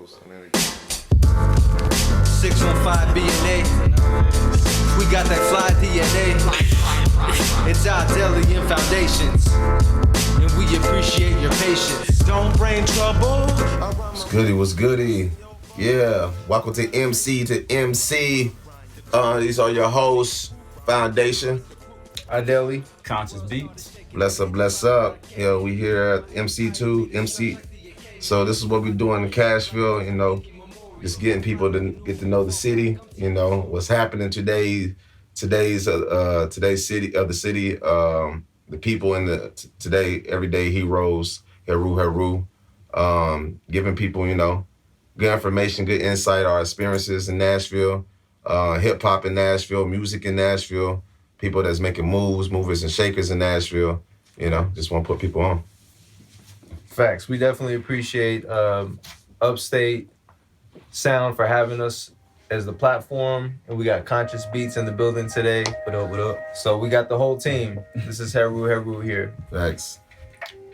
vocals. 615 BNA. We got that fly DNA. It's our Delian Foundations. And we appreciate your patience. Don't bring trouble. What's goody? Yeah. Welcome to MC2MC. These are your hosts, Foundation. Ideli. Konscience Beatz. Bless up. Yeah, we here at MC2MC. So this is what we do in Cashville, just getting people to get to know the city, what's happening today's city, the people in the everyday heroes, Heru Heru, giving people, good information, good insight, our experiences in Nashville, hip hop in Nashville, music in Nashville, people that's making moves, movers and shakers in Nashville, just want to put people on. Facts. We definitely appreciate Upstate Sound for having us as the platform, and we got Konscience Beatz in the building today. What up? So we got the whole team. This is Heru Heru here. Thanks.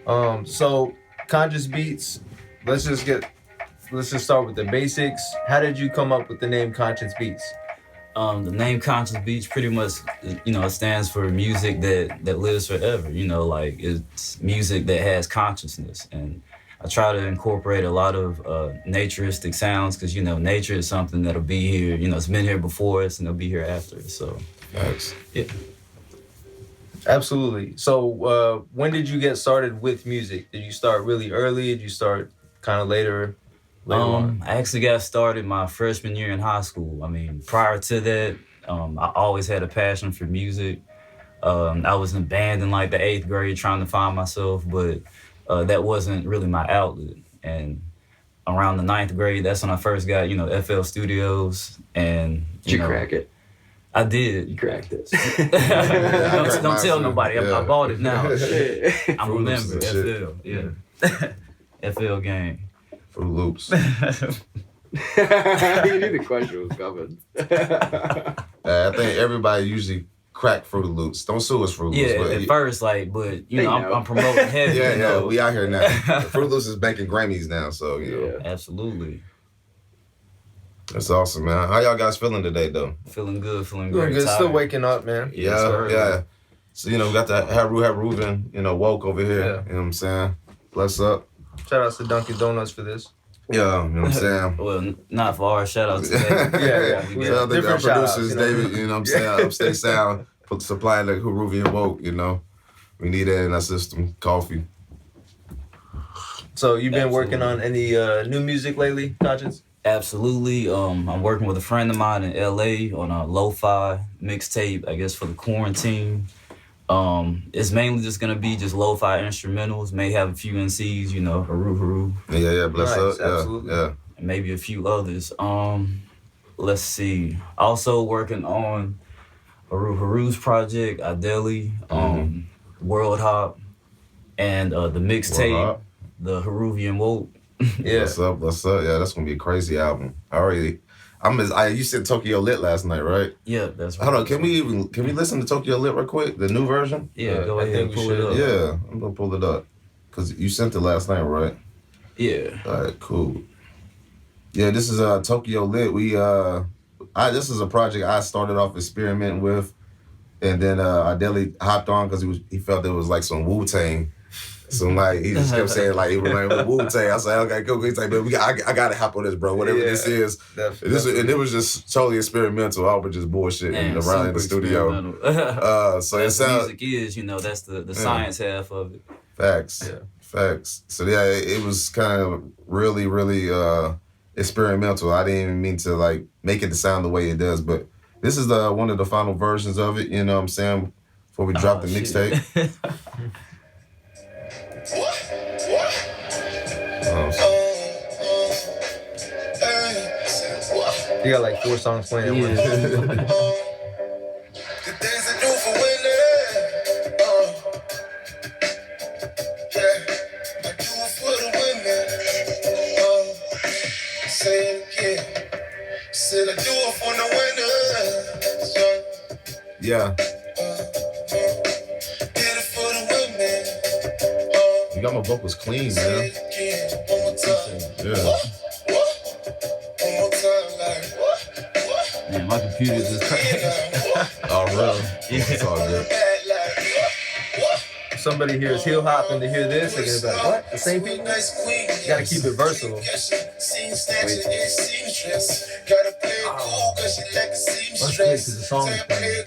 So Konscience Beatz, let's just start with the basics. How did you come up with the name Konscience Beatz? The name Konscience Beatz pretty much, it stands for music that lives forever. It's music that has consciousness, and I try to incorporate a lot of naturistic sounds because nature is something that'll be here. It's been here before us and it'll be here after us. So, thanks. Yeah. Absolutely. So, when did you get started with music? Did you start really early? Did you start kind of later on? I actually got started my freshman year in high school. Prior to that, I always had a passion for music. I was in band in the 8th grade trying to find myself, but that wasn't really my outlet. And around the 9th grade, that's when I first got, FL Studios. And Did you crack it? I did. You cracked it. don't tell nobody. Yeah. I bought it now. I'm a Loops member. and FL. Yeah. FL gang. Fruit Loops. You knew the question was coming. I think everybody usually crack Fruit Loops. Don't sue us, Fruit Loops. Yeah, but at first, I'm promoting heavy. Yeah, we out here now. Fruit Loops is banking Grammys now, so Absolutely. That's awesome, man. How y'all guys feeling today, though? Feeling good, feeling Doing great. good. Still waking up, man. Yeah. So, we got the Heru Heru woke over here. Yeah. You know what I'm saying? Bless up. Shout out to Dunkin' Donuts for this. Yeah, you know what I'm saying? Well, not for our shout out today. Yeah. We shout out to our Different shout outs, producers, David, you know what I'm saying? Upstate Sound, supplying the Heruvian woke, We need that in our system. Coffee. So you've been working on any new music lately, Konscience? Absolutely. I'm working with a friend of mine in LA on a lo-fi mixtape, I guess, for the quarantine. It's mainly just gonna be just lo-fi instrumentals. May have a few NCs, Heru Heru. Yeah, bless Nice, up. absolutely. Yeah. And maybe a few others. Let's see. Also working on Heru Heru's project, Ideli, World Hop, and the World mixtape, Hop. the Heruvian Woke. Yeah. What's up? Yeah, that's gonna be a crazy album. You said Tokyo Lit last night, right? Yeah, that's right. Hold on, can we listen to Tokyo Lit real quick? The new version? Yeah, go I ahead think and we pull it should. up. Yeah, I'm gonna pull it up. Cause you sent it last night, right? Yeah. Alright, cool. Yeah, this is Tokyo Lit. This is a project I started off experimenting with, and then Ideli hopped on because he felt it was like some Wu-Tang. So he just kept saying it was like Wu-Tang. I said, okay, cool. He's like, but I gotta hop on this, bro. Whatever this is. Definitely. And it was just totally experimental. I was just bullshitting around in the studio. So it sounds music is, that's the science half of it. facts. Yeah. Facts. So it was kind of really, really experimental. I didn't even mean to make it to sound the way it does, but this is one of the final versions of it, you know what I'm saying? Before we drop the mixtape. You got 4 songs playing. Yeah. Yeah. You got my vocals clean, man. Yeah. Man, my computer just crashed. Oh, really? Yeah. It's all good. If somebody hears heel hop and they hear this, they're gonna be like, what? The same people? You gotta keep it versatile. That's good, because the song is playing.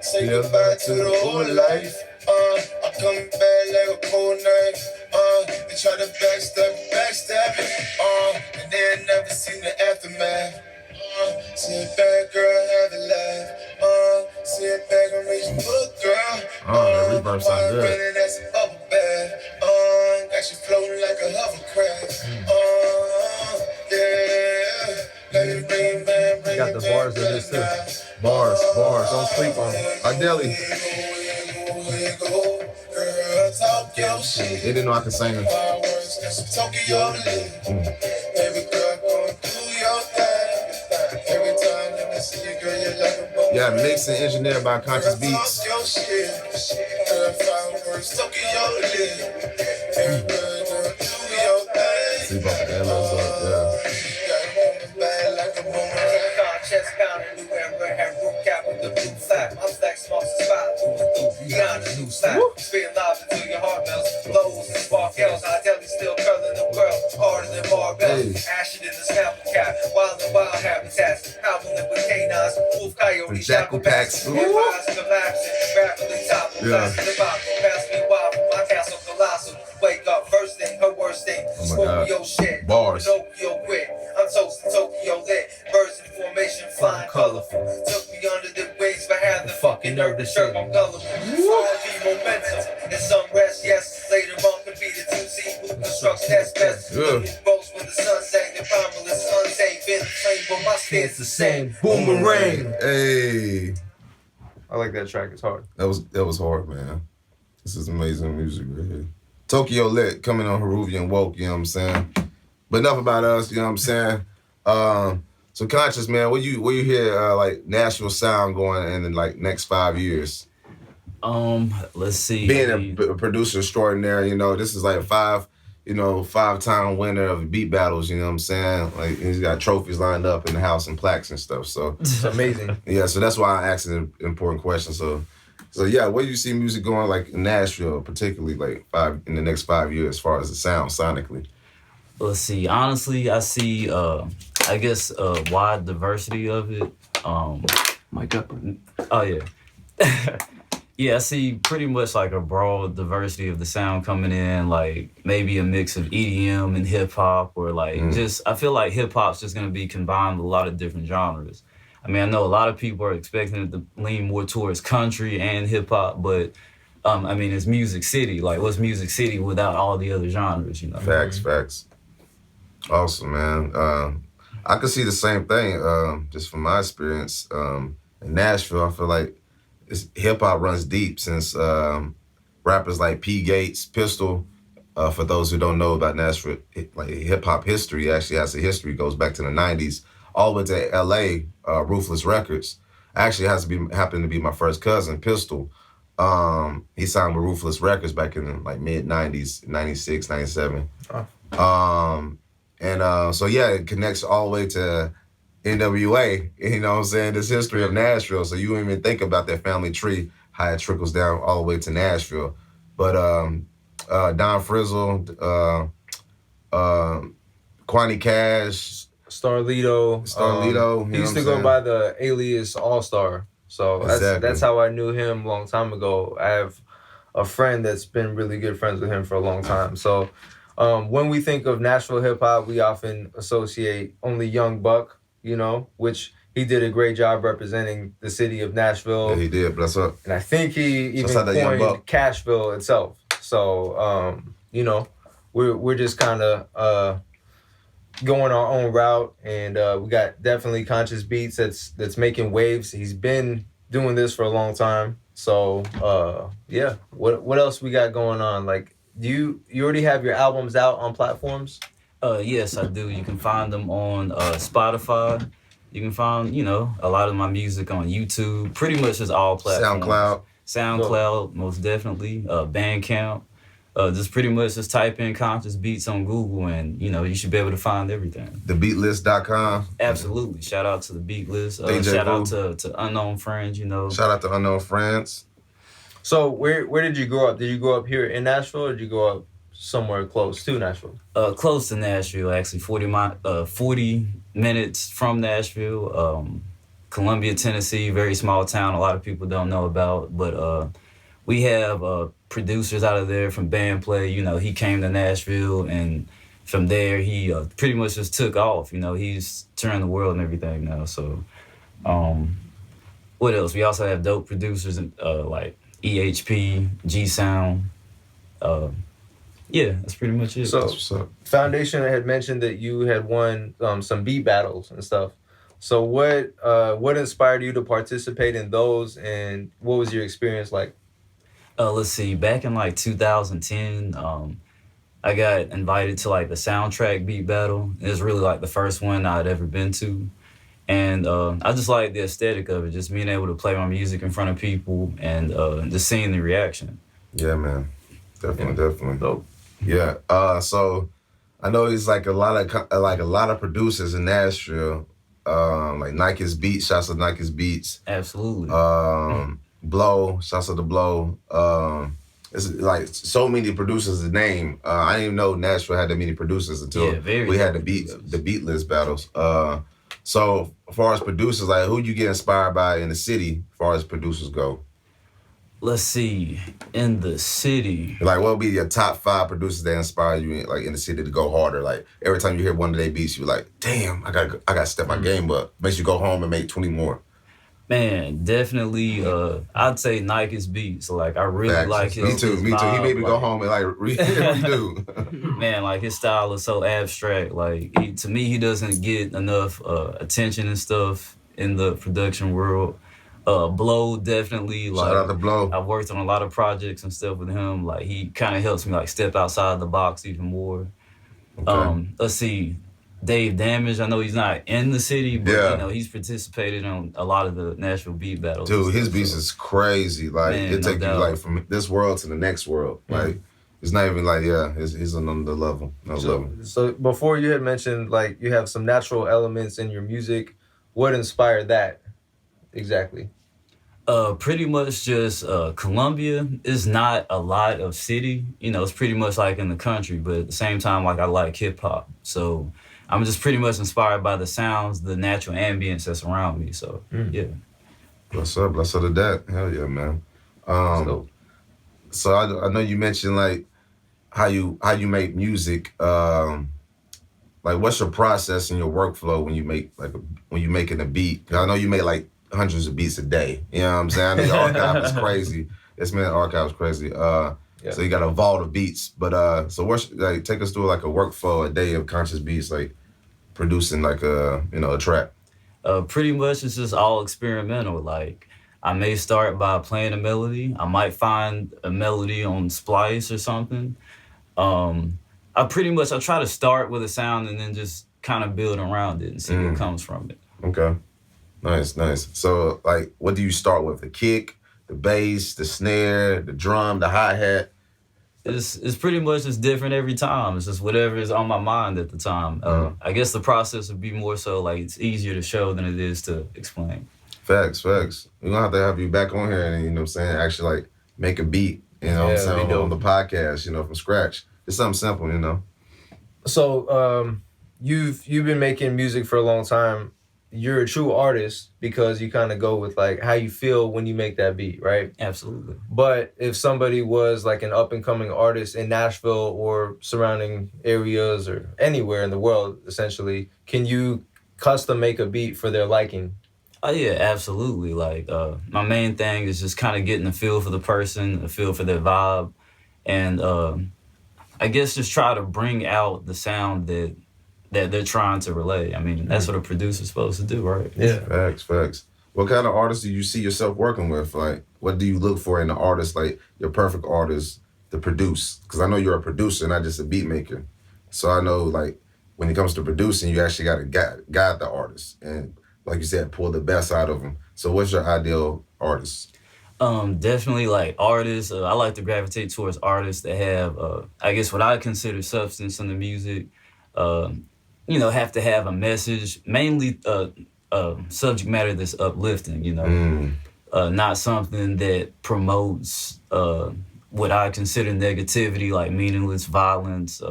Say goodbye to the old life. I come back like a cold knife. They try to backstab it. And they ain't never seen the aftermath. Sit back, girl, have a laugh. Sit back and reach for a girl. The reverb sounds good. Running that's a bubble bath. Got you floating like a hovercraft. Yeah. Let me bring it back, bring Got it the back, bars in bring this it too. back. Bars. Don't sleep on it. Ideli. Girl, talk your shit. They didn't know I could sing it. Fireworks, that's Tokyo lit. Baby girl, go and do your thing. Every time that I see you, girl, you're like a bubble. Yeah, mixed and engineered by Konscience Beatz. Talk your shit. Girl, fireworks, Tokyo lit. Baby girl, go and do your thing. Sleep off the LOs up, yeah. Got woman bad like a boomerang. Chest pounding, new Heru Heru cap with the blue flag. I'm stacked small spot, beyond the new side. Spit live until your heart melts. Blows and sparkles. I tell you, still curling the world harder than barbells. Ashing in the snapper cap, wild and wild habitats. Howling with canines, wolf coyote, With shackle jackal packs. packs. Empires collapsing, rapidly top, Yeah. the bottom. Pass me wild from my castle colossal. Wake up, first thing, her worst thing. Oh my God. Scorpio shit. Bars. Tokyo quit. I'm toasting Tokyo lit. Birds in formation, flying colorful. Took me under the wings, but had the fucking nerve to shirk. I'm gullible. Be momentum and some rest, yes. Later on could be the 2C who constructs that's best. Yeah. Boats when the sun sank, the primalist unsafe in the train, but my stance the same. Boomerang. Hey, I like that track. It's hard. that was hard, man. This is amazing music right here. Tokyo Lit coming on Heruvian Woke, you know what I'm saying? But enough about us, you know what I'm saying? So Conscious, man, where you hear like Nashville sound going in the like next 5 years? Let's see. Being a producer extraordinary, you know, this is like five-time winner of beat battles, you know what I'm saying? Like he's got trophies lined up in the house and plaques and stuff. So It's amazing. yeah, so that's why I asked an important question. So yeah, where do you see music going like in Nashville, particularly like in the next 5 years as far as the sound sonically? Let's see. Honestly, I see I guess a wide diversity of it. Mic up. Oh yeah. Yeah, I see pretty much like a broad diversity of the sound coming in, like maybe a mix of EDM and hip hop, or like I feel like hip hop's just gonna be combined with a lot of different genres. I mean, I know a lot of people are expecting it to lean more towards country and hip hop, but I mean, it's Music City. Like, what's Music City without all the other genres, you know? Facts. Awesome, man. I could see the same thing, just from my experience. In Nashville, I feel like hip hop runs deep since rappers like P. Gates, Pistol, for those who don't know about Nashville, like hip hop history actually has a history, goes back to the 90s, all the way to LA, Ruthless Records. Actually happened to be my first cousin, Pistol. He signed with Ruthless Records back in the like mid 90s, 96, 97. So yeah, it connects all the way to NWA, you know what I'm saying? This history of Nashville. So you don't even think about that family tree, how it trickles down all the way to Nashville. But Don Frizzle, Kwani Cash, Starlito. you He know used what to I'm go by the alias All-Star. So Exactly. that's how I knew him a long time ago. I have a friend that's been really good friends with him for a long time. So when we think of Nashville hip-hop, we often associate only Young Buck, you know, which he did a great job representing the city of Nashville. Yeah, he did. Bless up. And I think he even Shout out to Young coined Buck. Cashville itself. So, you know, we're just kind of going our own route, and we got definitely Konscience Beatz that's making waves. He's been doing this for a long time. So, yeah. What else we got going on? Like, you already have your albums out on platforms? Yes, I do. You can find them on Spotify. You can find, you know, a lot of my music on YouTube. Pretty much just all platforms. SoundCloud. SoundCloud, most definitely. Bandcamp. Just pretty much just type in Konscience Beatz on Google, and you should be able to find everything. Thebeatlist.com. Absolutely. Shout out to the Beat List. DJ Shout out Vu. to Unknown Friends. Shout out to Unknown Friends. So where did you grow up? Did you grow up here in Nashville, or did you grow up somewhere close to Nashville? Close to Nashville, actually, 40 minutes from Nashville. Columbia, Tennessee, very small town. A lot of people don't know about, but we have producers out of there from Band Play. He came to Nashville, and from there he pretty much just took off. He's touring the world and everything now. So, what else? We also have dope producers like EHP, G Sound. Yeah, that's pretty much it. So, Foundation had mentioned that you had won some beat battles and stuff. So what inspired you to participate in those, and what was your experience like? Let's see. Back in like 2010, I got invited to like the soundtrack beat battle. It was really like the first one I'd ever been to, and I just like the aesthetic of it, just being able to play my music in front of people and just seeing the reaction. Yeah, man, definitely. Dope. Yeah. So I know it's like a lot of producers in Nashville. Like Konscience Beatz, shouts to Konscience Beatz. Absolutely. Blow, shouts to the Blow. It's like so many producers to name. I didn't even know Nashville had that many producers until we had the beat list battles. So as far as producers, like who you get inspired by in the city, as far as producers go? Let's see, in the city. Like, what would be your top 5 producers that inspire you, in the city to go harder? Like, every time you hear one of their beats, you're like, damn, I gotta step my game up. Makes you go home and make 20 more. Man, definitely, I'd say Konscience Beatz. Like, I really Facts. like his Me too. vibe. He made me go home and like redo. Man, like his style is so abstract. Like, to me, he doesn't get enough attention and stuff in the production world. Blow, definitely. Like, shout out to Blow. I've worked on a lot of projects and stuff with him. Like, he kind of helps me like step outside the box even more. Okay. Let's see, Dave Damage. I know he's not in the city, but he's participated on a lot of the Nashville beat battles. Dude, his beats is crazy. Like, Man, it take no you doubt. like from this world to the next world. Like, it's not even like he's on another level. So before you had mentioned like you have some natural elements in your music. What inspired that exactly? Pretty much just Columbia is not a lot of city. It's pretty much like in the country, but at the same time, like I like hip hop. So I'm just pretty much inspired by the sounds, the natural ambience that's around me. So yeah. Bless up to that. Hell yeah, man. So I know you mentioned like how you make music. Like what's your process and your workflow when you making a beat? 'Cause I know you make like hundreds of beats a day. You know what I'm saying? I know your archive is crazy. This man archive is crazy. So you got a vault of beats. But so what's like take us through like a workflow, a day of Konscience Beatz, like producing like a track. Pretty much it's just all experimental. Like I may start by playing a melody. I might find a melody on Splice or something. I try to start with a sound and then just kind of build around it and see what comes from it. Okay. Nice. So, like, what do you start with? The kick, the bass, the snare, the drum, the hi-hat? It's pretty much just different every time. It's just whatever is on my mind at the time. I guess the process would be more so like it's easier to show than it is to explain. Facts. We're going to have you back on here and, you know what I'm saying, actually, like, make a beat, you know what I'm saying, on the podcast, from scratch. It's something simple, So, you've been making music for a long time. You're a true artist because you kind of go with like how you feel when you make that beat, right? Absolutely. But if somebody was like an up and coming artist in Nashville or surrounding areas or anywhere in the world, essentially, can you custom make a beat for their liking? Oh yeah, absolutely. Like my main thing is just kind of getting a feel for the person, a feel for their vibe, and I guess just try to bring out the sound that they're trying to relay. I mean, that's what a producer's supposed to do, right? Yeah. Facts. What kind of artists do you see yourself working with? Like, what do you look for in an artist, like your perfect artist to produce? Because I know you're a producer, not just a beat maker. So I know, like, when it comes to producing, you actually got to guide the artist. And like you said, pull the best out of them. So what's your ideal artist? Definitely like artists. I like to gravitate towards artists that have, I guess, what I consider substance in the music. Have to have a message, mainly subject matter that's uplifting. Not something that promotes what I consider negativity, like meaningless violence.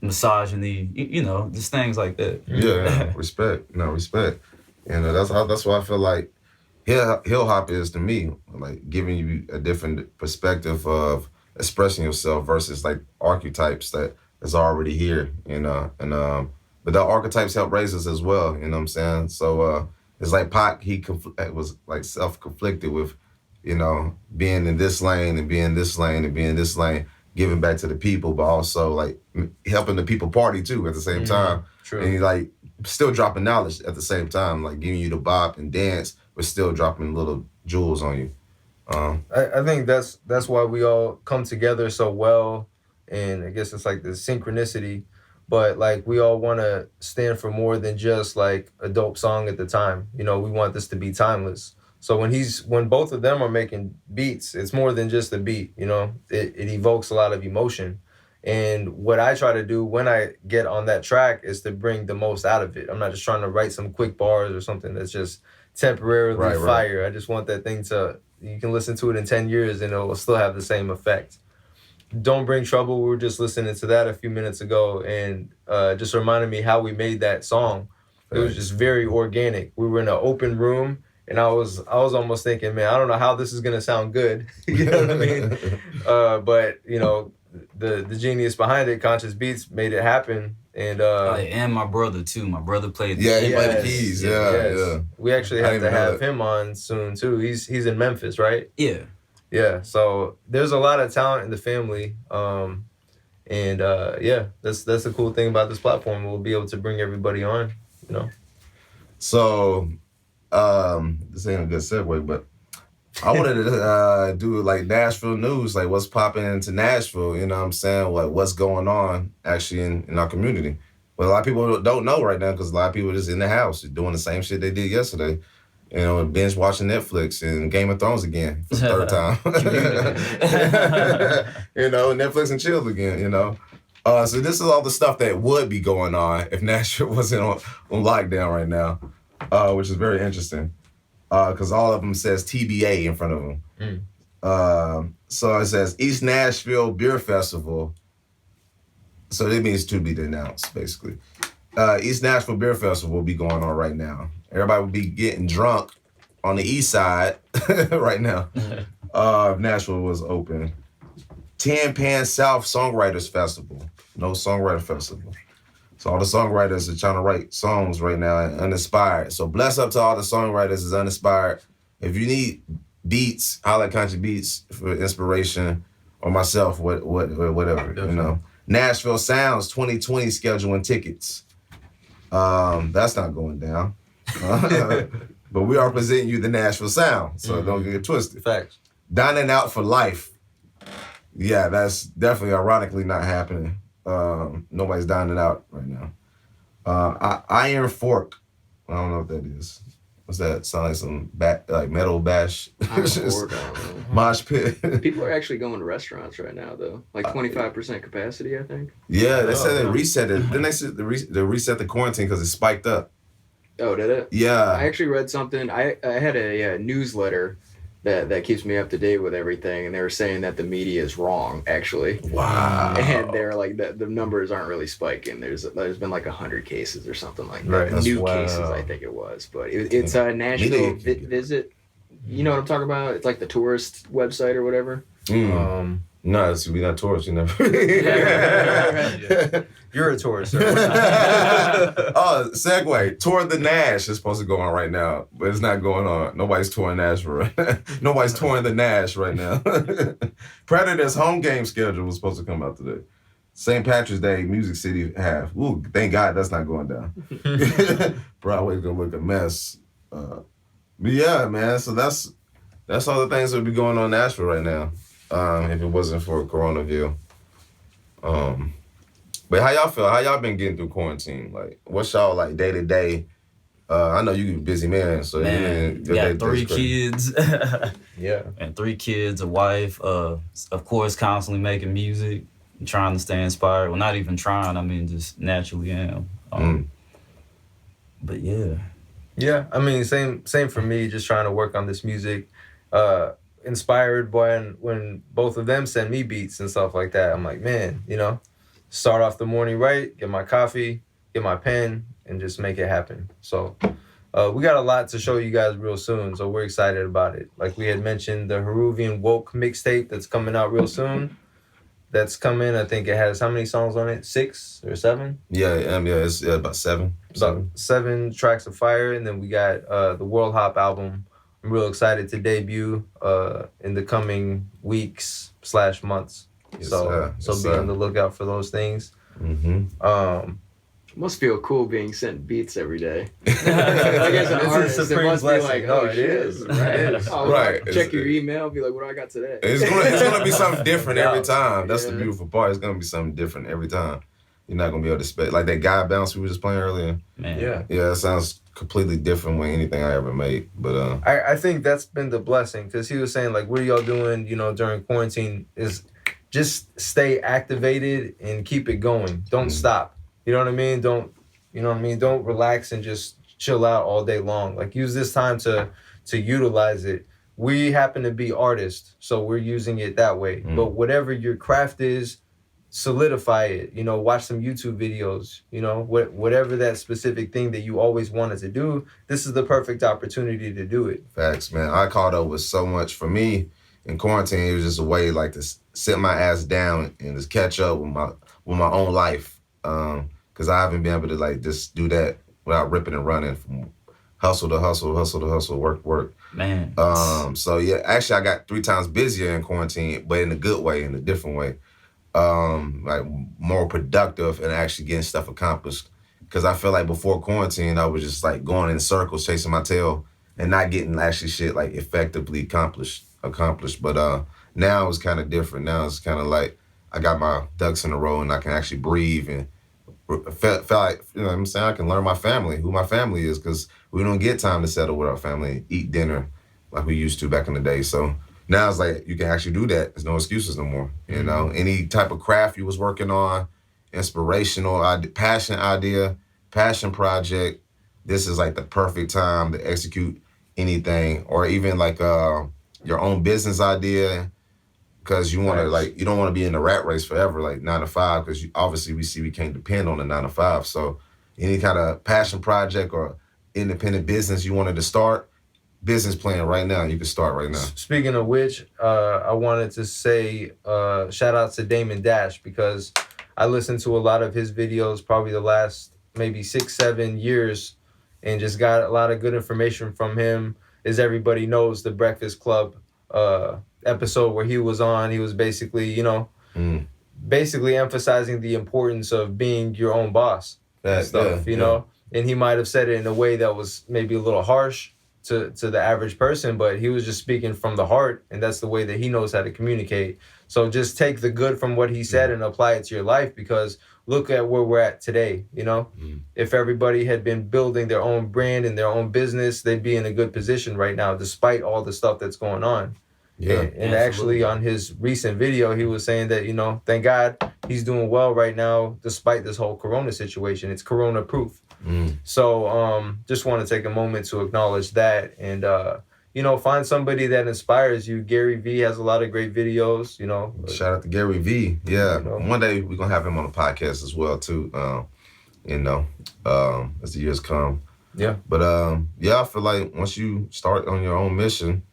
Misogyny. Just things like that. Yeah, respect. No, respect. And that's why I feel like hip hop is to me, like giving you a different perspective of expressing yourself versus like archetypes that is already here, but the archetypes help raise us as well, you know what I'm saying? So it's like Pac, he was like self-conflicted with, being in this lane and being this lane and being this lane, giving back to the people, but also like helping the people party too at the same time. True. And he like still dropping knowledge at the same time, like giving you the bop and dance, but still dropping little jewels on you. I think that's why we all come together so well, and I guess it's like the synchronicity, but like we all want to stand for more than just like a dope song at the time. We want this to be timeless. So when both of them are making beats, it's more than just a beat. It evokes a lot of emotion. And what I try to do when I get on that track is to bring the most out of it. I'm not just trying to write some quick bars or something that's just temporarily fire. Right. I just want that thing you can listen to it in 10 years and it will still have the same effect. Don't Bring Trouble, we were just listening to that a few minutes ago, and just reminded me how we made that song. It was just very organic. We were in an open room, and I was almost thinking, man, I don't know how this is gonna sound good. You know what I mean? But the genius behind it, Konscience Beatz, made it happen. And my brother too. My brother played. Yeah, he played the keys. Yeah. We actually have to have him on soon too. He's in Memphis, right? Yeah. Yeah. So there's a lot of talent in the family. That's the cool thing about this platform. We'll be able to bring everybody on. So, this ain't a good segue, but I wanted to do like Nashville news, like what's popping into Nashville, you know what I'm saying? What's going on actually in our community. But a lot of people don't know right now because a lot of people are just in the house doing the same shit they did yesterday. Binge watching Netflix and Game of Thrones again for the third time. Netflix and chill again, So this is all the stuff that would be going on if Nashville wasn't on lockdown right now, which is very interesting. Because all of them says TBA in front of them. So it says East Nashville Beer Festival. So that means to be announced, basically. East Nashville Beer Festival will be going on right now. Everybody will be getting drunk on the east side right now. If Nashville was open. Tan Pan South Songwriters Festival. No Songwriter Festival. So all the songwriters are trying to write songs right now and uninspired. So bless up to all the songwriters is uninspired. If you need beats, holla at Konscience Beatz for inspiration, or myself, whatever, Definitely. Nashville Sounds 2020 scheduling tickets. That's not going down. But we are presenting you the Nashville Sound, so don't get it twisted. Facts. Dining Out for Life. Yeah, that's definitely ironically not happening. Nobody's dining out right now. Iron Fork. I don't know what that is. What's that? Sound like some metal bash? Iron Fork, I don't know. Mosh pit. People are actually going to restaurants right now, though. Like 25% capacity, I think. Yeah, they said they reset it. Then they said they reset the quarantine because it spiked up. Oh, did it? Yeah. I actually read something. I had a newsletter that keeps me up to date with everything, and they were saying that the media is wrong, actually. Wow. And they're like, the numbers aren't really spiking. There's been like 100 cases or something like that. Right. New cases, I think it was. But it's a Nashville visit. You know what I'm talking about? It's like the tourist website or whatever. No, we're not tourists. You never. You're a tourist, sir. Segue. Tour the Nash is supposed to go on right now, but it's not going on. Nobody's touring Nashville right now. Nobody's touring the Nash right now. Predators home game schedule was supposed to come out today. St. Patrick's Day, Music City half. Ooh, thank God that's not going down. Broadway's gonna look a mess. But yeah, man. So that's all the things that would be going on in Nashville right now. If it wasn't for coronavirus. But how y'all feel? How y'all been getting through quarantine? Like, what's y'all like day to day I know you a busy man, so Man, got 3 kids. Yeah. And 3 kids, a wife, of course, constantly making music, trying to stay inspired. Well, not even trying, I mean, just naturally am. But yeah. Yeah, I mean, same for me, just trying to work on this music. Inspired when both of them send me beats and stuff like that. I'm like, man, you know, start off the morning right, get my coffee, get my pen, and just make it happen. So we got a lot to show you guys real soon, so we're excited about it. Like we had mentioned, the Heruvian Woke mixtape that's coming out real soon. That's coming. I think it has how many songs on it? 6 or 7? Yeah, it's about 7. About 7 tracks of fire, and then we got the World Hop album. I'm real excited to debut in the coming weeks / months. Yes, So be on the lookout for those things. It must feel cool being sent beats every day. Like as an artist, it must blessing. be like, No, oh, it shit. is. Right. Oh, Right. Check your email, be like, what do I got today? It's gonna be something different every time. That's the Yeah. beautiful part. It's gonna be something different every time. You're not gonna be able to expect like that guy bounce we were just playing earlier. Man. Yeah. It sounds completely different than anything I ever made. But I think that's been the blessing, because he was saying, like, what are y'all doing, you know, during quarantine, is just stay activated and keep it going. Don't stop. You know what I mean? Don't relax and just chill out all day long. Like, use this time to utilize it. We happen to be artists, so we're using it that way. But whatever your craft is, solidify it. You know, watch some YouTube videos. You know, whatever that specific thing that you always wanted to do, this is the perfect opportunity to do it. facts, man. I caught up with so much. For me, in quarantine, it was just a way like to sit my ass down and just catch up with my own life. Because I haven't been able to like just do that without ripping and running from hustle to hustle, work. Man. So yeah, actually I got 3 times busier in quarantine, but in a good way, in a different way. Like more productive and actually getting stuff accomplished. Because I feel like before quarantine, I was just like going in circles, chasing my tail, and not getting actually shit like effectively accomplished. But now it's kind of different. Now it's kind of like I got my ducks in a row and I can actually breathe and felt like, you know what I'm saying, I can learn who my family is, because we don't get time to settle with our family, eat dinner like we used to back in the day. So now it's like you can actually do that. There's no excuses no more. You know, any type of craft you was working on, inspirational, passion project, this is like the perfect time to execute anything, or even like your own business idea. Because you want to like, you don't want to be in the rat race forever, like 9 to 5. Because obviously we can't depend on the 9 to 5. So any kind of passion project or independent business you wanted to start, business plan right now, you can start right now. Speaking of which, I wanted to say shout out to Damon Dash, because I listened to a lot of his videos probably the last maybe 6-7 years, and just got a lot of good information from him. As everybody knows, the Breakfast Club episode where he was on, he was basically, you know, basically emphasizing the importance of being your own boss and stuff, you know. And he might have said it in a way that was maybe a little harsh to the average person, but he was just speaking from the heart, and that's the way that he knows how to communicate. So just take the good from what he said and apply it to your life, because look at where we're at today, you know. If everybody had been building their own brand and their own business, they'd be in a good position right now, despite all the stuff that's going on. Yeah. And actually on his recent video, he was saying that, you know, thank God he's doing well right now, despite this whole Corona situation. It's Corona proof. So just want to take a moment to acknowledge that, and, you know, find somebody that inspires you. Gary Vee has a lot of great videos, you know. Shout out to Gary Vee. Yeah. You know. One day we're going to have him on the podcast as well, too, you know, as the years come. Yeah. But, yeah, I feel like once you start on your own mission,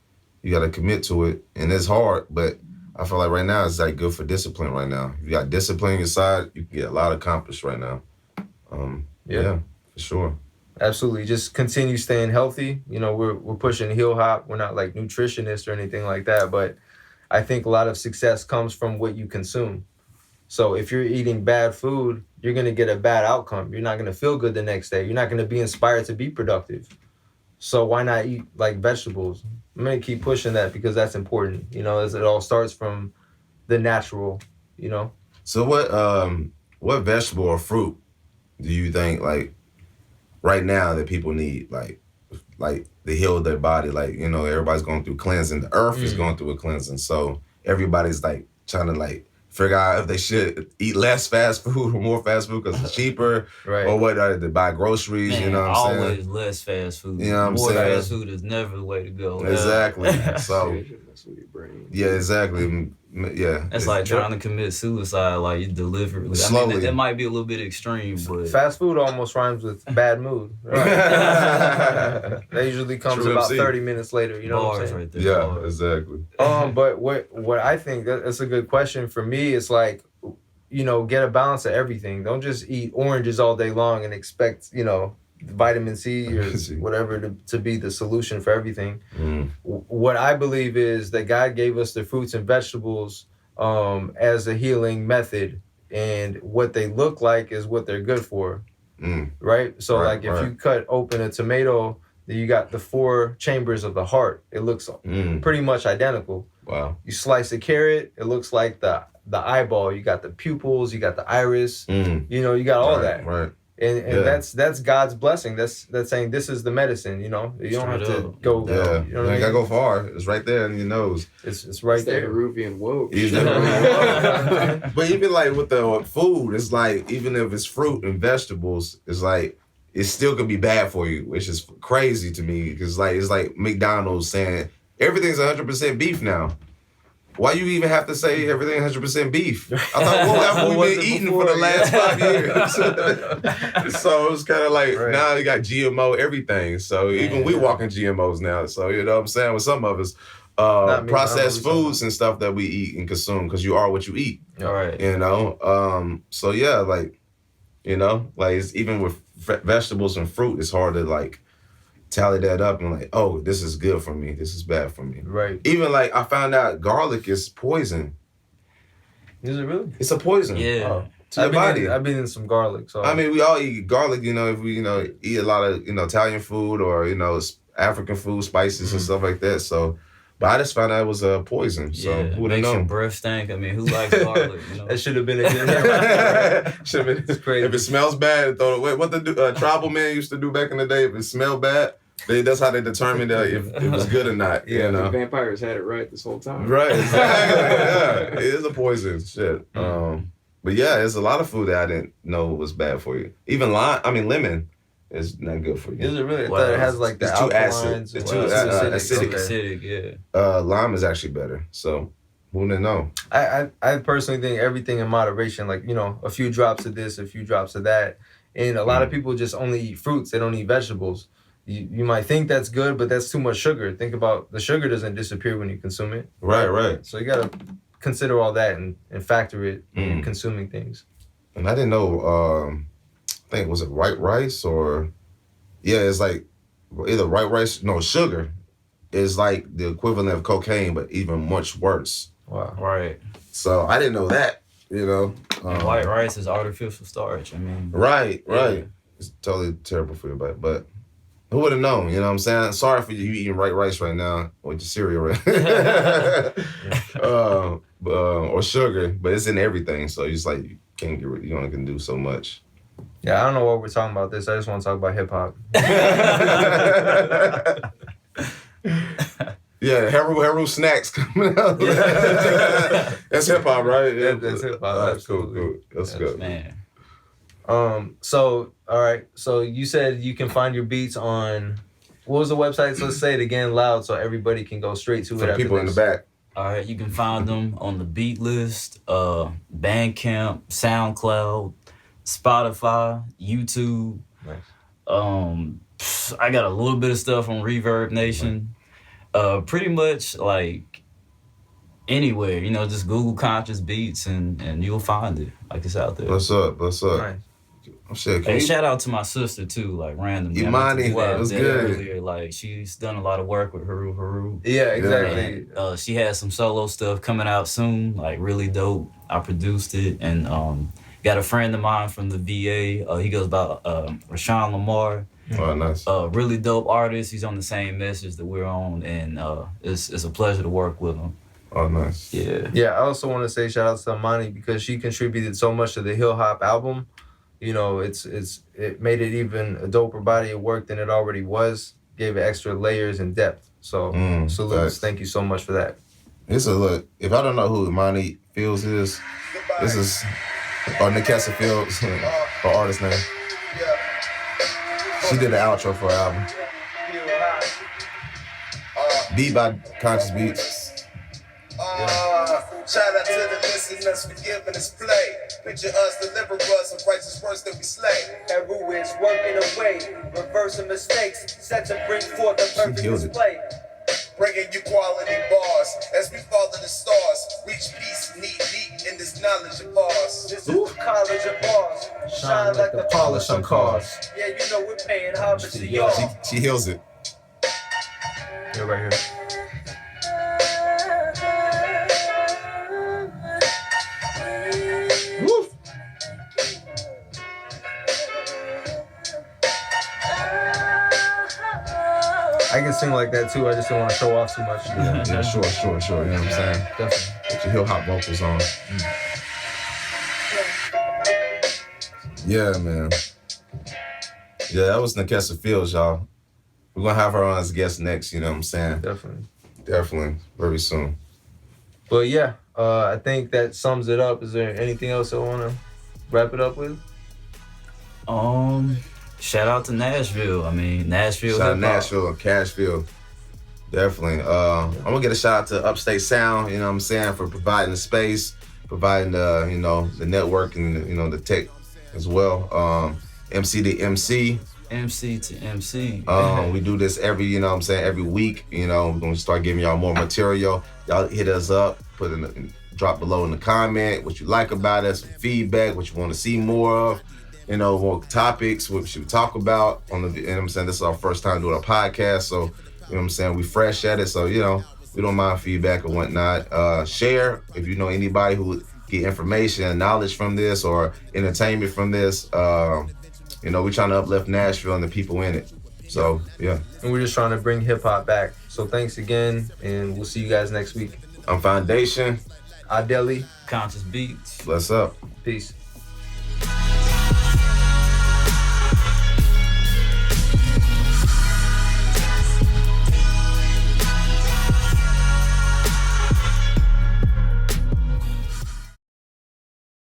you got to commit to it. And it's hard, but I feel like right now it's like good for discipline right now. If you got discipline on your side, you can get a lot accomplished right now. Yeah, for sure. Absolutely. Just continue staying healthy. You know, we're pushing heel hop. We're not like nutritionists or anything like that, but I think a lot of success comes from what you consume. So if you're eating bad food, you're going to get a bad outcome. You're not going to feel good the next day. You're not going to be inspired to be productive. So why not eat like vegetables? I'm going to keep pushing that, because that's important. You know, as it all starts from the natural, you know. So what vegetable or fruit do you think like right now that people need, like to heal their body. Like, you know, everybody's going through cleansing. The earth is going through a cleansing. So everybody's like trying to like figure out if they should eat less fast food or more fast food because it's cheaper, Right. or what, to buy groceries. Man, you know what I'm saying? always less fast food. You know what I'm More saying? fast food is never the way to go. Exactly. So That's what your brain. yeah, exactly. Yeah. That's like trying to commit suicide, like you deliberately. I Slowly. mean, that might be a little bit extreme, but Fast food almost rhymes with bad mood. Right. That usually comes True about MC. 30 minutes later. You know what I'm bars saying? right there. Yeah, bars. exactly. But what I think that's a good question for me is like, you know, get a balance of everything. Don't just eat oranges all day long and expect, you know, vitamin C or whatever to be the solution for everything. What I believe is that God gave us the fruits and vegetables as a healing method, and what they look like is what they're good for. Right? So Right, like if you cut open a tomato, you got the 4 chambers of the heart. It looks pretty much identical. Wow. You slice a carrot, it looks like the eyeball. You got the pupils, you got the iris, you know, you got all that. Right. And that's God's blessing. That's saying this is the medicine, you know. You don't have to go, Yeah. you know You what I ain't gotta mean? go far. It's right there in your nose. It's right It's that there. Peruvian woke. But even like with the food, it's like, even if it's fruit and vegetables, it's like, it still could be bad for you, which is crazy to me. Because like, it's like McDonald's saying everything's 100% beef now. Why you even have to say everything 100% beef? I thought, what have we been eating for the last 5 years? So it was kind of like, now you got GMO everything. So even we walking GMOs now. So, you know what I'm saying? With some of us, processed foods and stuff that we eat and consume, because you are what you eat. All right. You know? So yeah, like, you know, like it's, even with vegetables and fruit, it's hard to like tally that up and like, oh, this is good for me, this is bad for me. Right. Even like I found out garlic is poison. Is it really? It's a poison. Yeah. To your body. I've been in some garlic. So I mean, we all eat garlic, you know, if we, you know, eat a lot of, you know, Italian food or, you know, African food, spices and stuff like that. So, but I just found out it was a poison. So Yeah, who would have makes your known? breath stink. I mean, who likes garlic? You know? that should have been a good Should have been. It's crazy. If it smells bad, throw it away. What the tribal man used to do back in the day, if it smelled bad, that's how they determined if it was good or not. Yeah, you the know? vampires had it right this whole time. Right, exactly. Yeah, it is a poison. Shit. But yeah, there's a lot of food that I didn't know was bad for you. Even lemon is not good for you. Is it really? I Wow. thought it has like the It's too acid. alkalines. It's and too acidic. acidic. Okay. Acidic, yeah. Lime is actually better. So who wouldn't know? I personally think everything in moderation, like, you know, a few drops of this, a few drops of that. And a lot of people just only eat fruits. They don't eat vegetables. You might think that's good, but that's too much sugar. Think about the sugar doesn't disappear when you consume it. Right. So you got to consider all that and factor it in consuming things. And I didn't know, I think, was it white rice or, yeah, it's like either white rice, no, sugar is like the equivalent of cocaine, but even much worse. Wow. Right. So I didn't know that, you know. And white rice is artificial starch. I mean, Right. Yeah. It's totally terrible for your body, but who would have known, you know what I'm saying? Sorry for you eating white rice right now with your cereal, right? Or sugar, but it's in everything, so you just like, you can't get rid, you only can do so much. Yeah, I don't know what we're talking about this. I just want to talk about hip hop. Yeah, Heru snacks coming out. That's hip hop, right? Yeah, that's hip hop. All right, Absolutely. cool. That's good. man. So all right. So you said you can find your beats on, what was the website? So let's say it again loud so everybody can go straight to For it. the after people in the this. back. All right, you can find them on the Beat List, Bandcamp, SoundCloud, Spotify, YouTube. Nice. I got a little bit of stuff on Reverb Nation. Pretty much like anywhere, you know, just Google Conscious Beats and you'll find it. Like, it's out there. What's up? Nice. Oh, shit, Hey, can you- shout out to my sister too, like randomly. Imani, I what's that good? Earlier. Like, she's done a lot of work with Heru Heru. Yeah, exactly. And, she has some solo stuff coming out soon, like really dope. I produced it, and got a friend of mine from the VA. He goes by Rashawn Lamar. Oh, nice. Really dope artist. He's on the same message that we're on, and it's a pleasure to work with him. Oh, nice. Yeah. Yeah, I also want to say shout out to Amani because she contributed so much to the Hill Hop album. you know, it made it even a doper body of work than it already was. Gave it extra layers and depth. So salutes. Thank you so much for that. It's a look. If I don't know who Imani Fields is, this is or Nikessa Fields, her artist name. She did the outro for her album. Beat by Konscience Beatz. Shout out to the listeners for giving us play. Picture us, deliver us of righteous words that we slay. Heru is working away, reversing mistakes, set to bring forth a perfect display. Bringing you quality bars as we follow the stars. Reach peace, neat in this knowledge of ours. This is the college of bars. Shine like the polish on cars. Yeah, you know we're paying homage to y'all. She heals it. Yeah, right here. I can sing like that too. I just don't want to show off too much. Yeah, sure. You know what I'm saying? Definitely. Put your heel hop vocals on. Yeah, man. Yeah, that was Nikessa Fields, y'all. We're gonna have her on as a guest next. You know what I'm saying? Definitely, very soon. But yeah, I think that sums it up. Is there anything else I want to wrap it up with? Shout out to Nashville. I mean, Nashville. Shout out to Nashville and Cashville. Definitely. I'm gonna get a shout out to Upstate Sound, you know what I'm saying, for providing the space, providing the, you know, the network and, you know, the tech as well. MC2MC. MC2MC. We do this every, you know what I'm saying, every week. You know, we're gonna start giving y'all more material. Y'all hit us up, drop below in the comment what you like about us, feedback, what you want to see more of. You know, more topics, what we should talk about on the, you know what I'm saying? This is our first time doing a podcast, so, you know what I'm saying? We fresh at it, so, you know, we don't mind feedback and whatnot. Share if you know anybody who would get information and knowledge from this or entertainment from this. You know, we're trying to uplift Nashville and the people in it. So, yeah. And we're just trying to bring hip hop back. So thanks again, and we'll see you guys next week. I'm Foundation. Adeli. Konscience Beatz. Bless up. Peace.